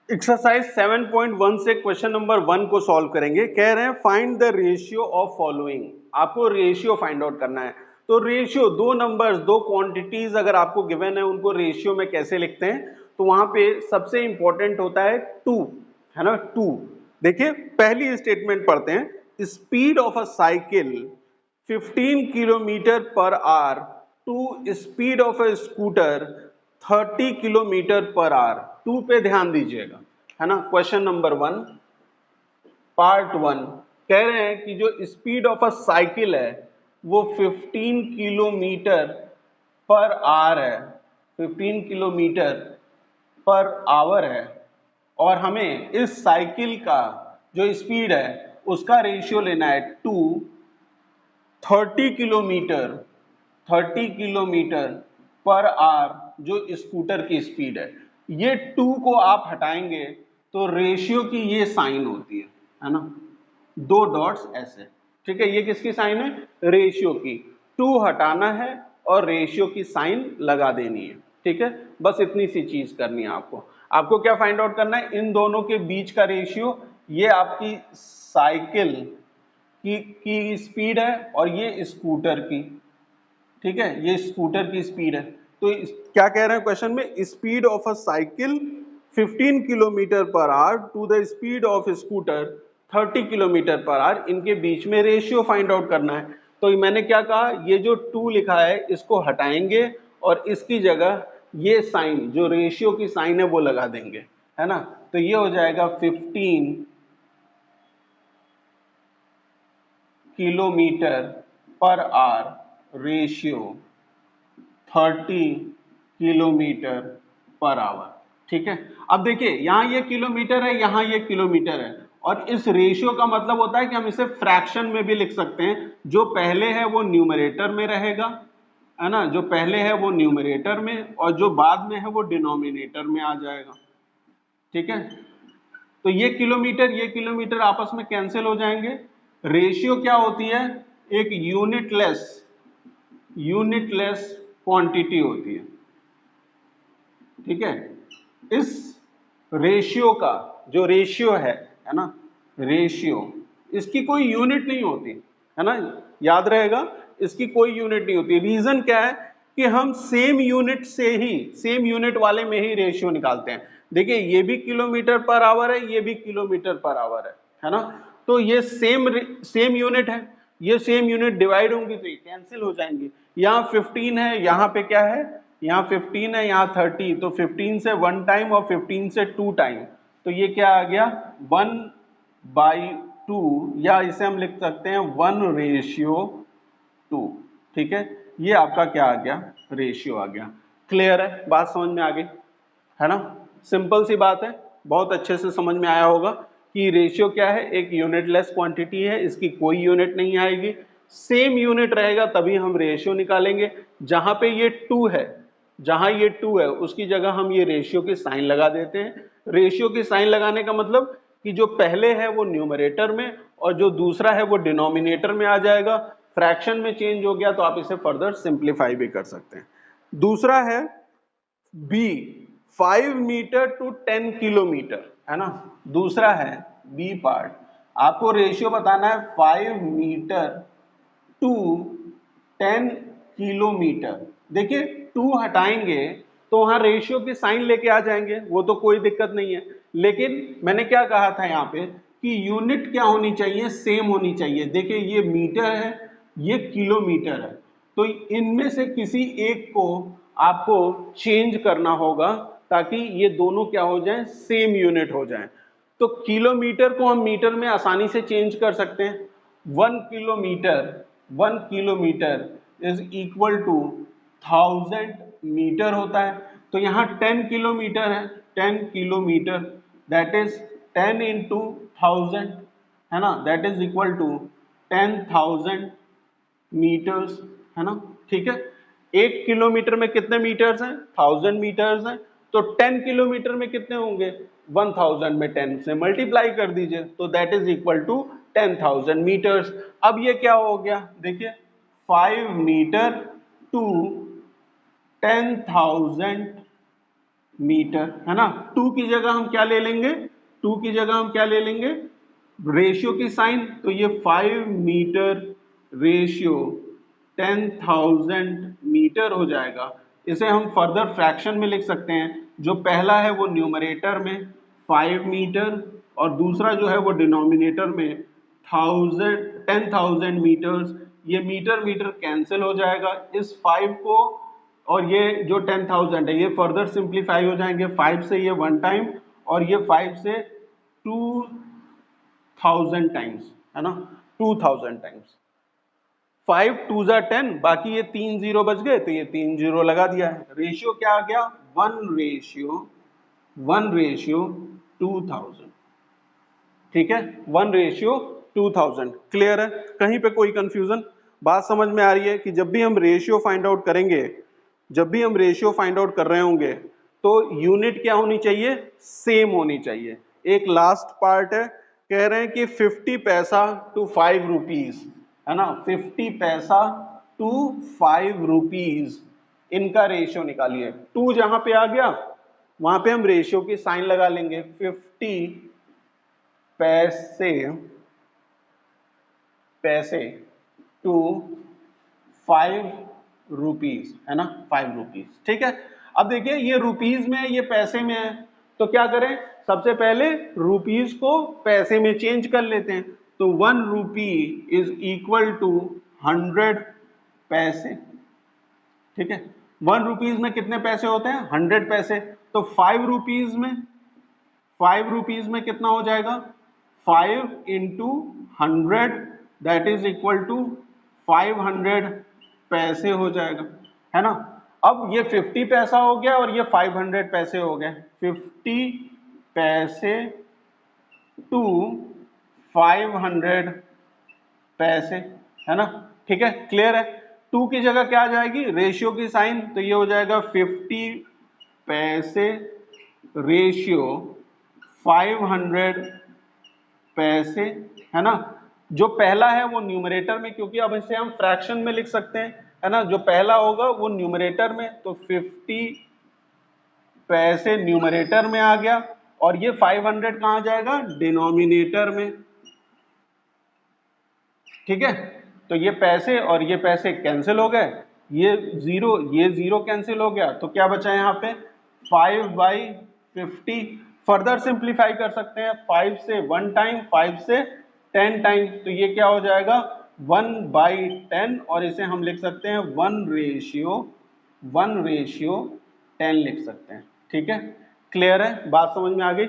Exercise 7.1 से question number 1 को solve करेंगे। कह रहे हैं find the ratio of following. आपको रेशियो फाइंड आउट करना है। तो रेशियो, दो नंबर्स, दो क्वांटिटीज अगर आपको गिवन है उनको रेशियो में कैसे लिखते हैं, तो वहां पे सबसे इंपॉर्टेंट होता है 2, है ना। 2 देखिए, पहली स्टेटमेंट पढ़ते हैं। Speed of a cycle 15 kilometre per hour to speed of a scooter 30 kilometre per hour. 2 पे ध्यान दीजिएगा, है ना। क्वेश्चन नंबर 1 पार्ट 1 कह रहे हैं कि जो स्पीड ऑफ अ साइकिल है वो 15 किलोमीटर पर आवर है, 15 किलोमीटर पर आवर है, और हमें इस साइकिल का जो स्पीड है उसका रेशियो लेना है 2 30 किलोमीटर 30 किलोमीटर पर आवर जो स्कूटर की स्पीड है। ये 2 को आप हटाएंगे तो रेशियो की ये साइन होती है ना, दो डॉट्स ऐसे। ठीक है, ये किसकी साइन है? रेशियो की। 2 हटाना है और रेशियो की साइन लगा देनी है। ठीक है, बस इतनी सी चीज करनी है आपको। आपको क्या फाइंड आउट करना है? इन दोनों के बीच का रेशियो। ये आपकी साइकिल की स्पीड है और ये स्कूटर की। ठीक है, ये स्कूटर की स्पीड है। तो क्या कह रहे हैं क्वेश्चन में? Speed of a cycle 15 kilometre per hour to the speed of scooter 30 kilometre per hour, इनके बीच में रेशियो फाइंड आउट करना है। तो मैंने क्या कहा, ये जो 2 लिखा है इसको हटाएंगे और इसकी जगह ये साइन, जो रेशियो की साइन है वो लगा देंगे, है ना। तो ये हो जाएगा 15 kilometre per our ratio 30 kilometre per our. ठीक है, अब देखिए यहां ये किलोमीटर है, यहां ये किलोमीटर है, और इस रेशियो का मतलब होता है कि हम इसे फ्रैक्शन में भी लिख सकते हैं। जो पहले है वो न्यूमरेटर में रहेगा, है ना, जो पहले है वो न्यूमरेटर में, और जो बाद में है वो डिनोमिनेटर में आ जाएगा। ठीक है, तो ये किलोमीटर आपस में कैंसिल हो जाएंगे। रेशियो क्या होती है? एक यूनिटलेस क्वांटिटी होती है। ठीक है, इस रेशियो का जो रेशियो है ना, रेशियो, इसकी कोई यूनिट नहीं होती, है ना। याद रहेगा, इसकी कोई यूनिट नहीं होती। रीजन क्या है कि हम सेम यूनिट से ही, सेम यूनिट वाले में ही रेशियो निकालते हैं। देखिए ये भी किलोमीटर पर आवर है, ये भी किलोमीटर पर आवर है ना। तो ये सेम यूनिट है, ये सेम यूनिट डिवाइड होंगी तो ये कैंसिल हो जाएंगे। यहाँ 15 है, यहाँ पे क्या है? यहाँ 15 है, यहाँ 30, तो 15 से 1 टाइम और 15 से 2 टाइम, तो ये क्या आ गया? 1/2, या इसे हम लिख सकते हैं 1:2। ठीक है, ये आपका क्या आ गया? रेशियो आ गया। क्लियर है? बात समझ में आ गई, है ना। सिंपल सी बात है, बहुत अच्छे से समझ में आया होगा कि रेशियो क्या है। एक यूनिटलेस क्वांटिटी है, इसकी कोई यूनिट नहीं आएगी, सेम यूनिट रहेगा तभी हम रेशियो निकालेंगे। जहां पे ये 2 है, जहां ये 2 है उसकी जगह हम ये रेशियो की साइन लगा देते हैं। रेशियो की साइन लगाने का मतलब कि जो पहले है वो न्यूमरेटर में और जो दूसरा है वो डिनोमिनेटर में आ जाएगा। फ्रैक्शन में चेंज हो गया तो आप इसे फर्दर सिंप्लीफाई भी कर सकते हैं। दूसरा है बी, 5 मीटर टू 10 किलोमीटर, है ना। दूसरा है बी पार्ट, आपको रेशियो बताना है 5 मीटर टू 10 किलोमीटर। देखिए 2 हटाएंगे तो वहां रेशियो की साइन लेके आ जाएंगे, वो तो कोई दिक्कत नहीं है। लेकिन मैंने क्या कहा था यहाँ पे कि यूनिट क्या होनी चाहिए? सेम होनी चाहिए। देखिए ये मीटर है, ये किलोमीटर है, तो इनमें से किसी एक को आपको चेंज करना होगा ताकि ये दोनों क्या हो जाएं? सेम यूनिट हो जाएं। तो किलोमीटर को हम मीटर में आसानी से चेंज कर सकते हैं। 1 kilometre is equal to 1000 metre होता है। तो यहाँ 10 किलोमीटर है, 10 किलोमीटर दैट इज 10 इंटू 1000, है ना, that is equal to 10,000 metres, है ना। ठीक है, 1 किलोमीटर में कितने मीटर्स हैं? 1000 मीटर्स हैं। तो 10 किलोमीटर में कितने होंगे? 1000 में 10 से मल्टीप्लाई कर दीजिए, तो that is equal to 10,000 metres. अब ये क्या हो गया? देखिए 5 मीटर टू 10,000 मीटर, है ना। 2 की जगह हम क्या ले लेंगे, 2 की जगह हम क्या ले लेंगे, रेशियो की साइन, तो ये 5 मीटर रेशियो 10,000 मीटर हो जाएगा। इसे हम फर्दर फ्रैक्शन में लिख सकते हैं। जो पहला है वो न्यूमरेटर में 5 मीटर और दूसरा जो है वो डिनोमिनेटर में 10,000 मीटर्स। ये मीटर मीटर कैंसिल हो जाएगा, इस 5 को और ये जो 10,000 है ये फर्दर सिंप्लीफाई हो जाएंगे। 5 से ये 1 टाइम और ये 5 से 2,000 टाइम्स, है ना, 2,000 टाइम्स। 5 2 जा 10, बाकी ये 3 जीरो बच गए तो ये 3 जीरो लगा दिया है। रेशियो क्या आ गया, 1:2,000। ठीक है, 1:2,000। क्लियर है, कहीं पे कोई कंफ्यूजन, बात समझ में आ रही है कि जब भी हम रेशियो फाइंड आउट करेंगे, जब भी हम रेशियो फाइंड आउट कर रहे होंगे तो यूनिट क्या होनी चाहिए, सेम होनी चाहिए। एक लास्ट पार्ट है, कह रहे हैं कि 50 पैसा टू 5 रुपीज, है ना, 50 पैसा टू 5 रुपीज, इनका रेशियो निकालिए। 2 जहां पे आ गया वहां पे हम रेशियो की साइन लगा लेंगे। 50 पैसे पैसे टू 5 रुपीज, है ना, 5 रुपीज। ठीक है, अब देखिए ये रुपीज में है, ये पैसे में है, तो क्या करें, सबसे पहले रुपीज को पैसे में चेंज कर लेते हैं। तो 1 रुपी इज इक्वल टू 100 पैसे। ठीक है, 1 रुपीज में कितने पैसे होते हैं, 100 पैसे। तो 5 रुपीज में कितना हो जाएगा, 5 into 100 that is equal to 500 पैसे हो जाएगा, है ना। अब ये 50 पैसा हो गया और ये 500 पैसे हो गए। 50 पैसे टू 500 पैसे, है ना। ठीक है, क्लियर है। 2 की जगह क्या आ जाएगी, रेशियो की साइन, तो ये हो जाएगा 50 पैसे रेशियो 500 पैसे, है ना। जो पहला है वो न्यूमरेटर में, क्योंकि अब इसे हम फ्रैक्शन में लिख सकते हैं, है ना। जो पहला होगा वो न्यूमरेटर में, तो 50 पैसे न्यूमरेटर में आ गया और ये 500 कहाँ जाएगा, डिनोमिनेटर में। ठीक है, तो ये पैसे और ये पैसे कैंसिल हो गए, ये जीरो कैंसिल हो गया, तो क्या बचा यहाँ पे 5/50। फर्दर सिंप्लीफाई कर सकते हैं, 5 से 1 टाइम, 5 से 10 टाइम, तो ये क्या हो जाएगा 1/10 और इसे हम लिख सकते हैं 1:10 लिख सकते हैं। ठीक है, क्लियर है, बात समझ में आ गई।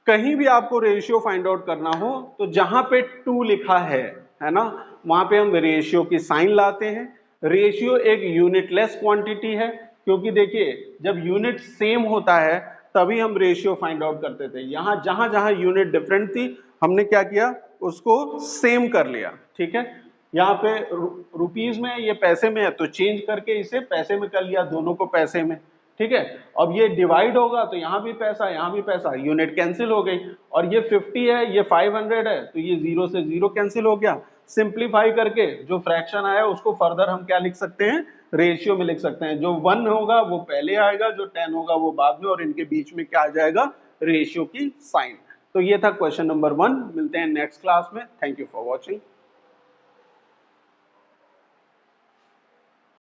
कहीं भी आपको रेशियो फाइंड आउट करना हो तो जहां पे 2 लिखा है ना, वहां पे हम रेशियो की साइन लाते हैं। रेशियो एक यूनिटलेस क्वांटिटी है, क्योंकि देखिए जब यूनिट सेम होता है तभी हम रेशियो फाइंड आउट करते थे। यहां जहां जहां यूनिट डिफरेंट थी हमने क्या किया, उसको सेम कर लिया। ठीक है, यहाँ पे रुपीज में, ये पैसे में है तो चेंज करके इसे पैसे में कर लिया, दोनों को पैसे में। ठीक है, अब ये डिवाइड होगा तो यहाँ भी पैसा यहाँ भी पैसा, यूनिट कैंसिल हो गई। और ये 50 है ये 500 है, तो ये 0 से 0 कैंसिल हो गया। सिंप्लीफाई करके जो फ्रैक्शन आया उसको फर्दर हम क्या लिख सकते हैं, रेशियो में लिख सकते हैं। जो 1 होगा वो पहले आएगा, जो 10 होगा वो बाद में, और इनके बीच में क्या आ जाएगा, रेशियो की साइन। तो ये था क्वेश्चन नंबर 1। मिलते हैं नेक्स्ट क्लास में। Thank you for watching.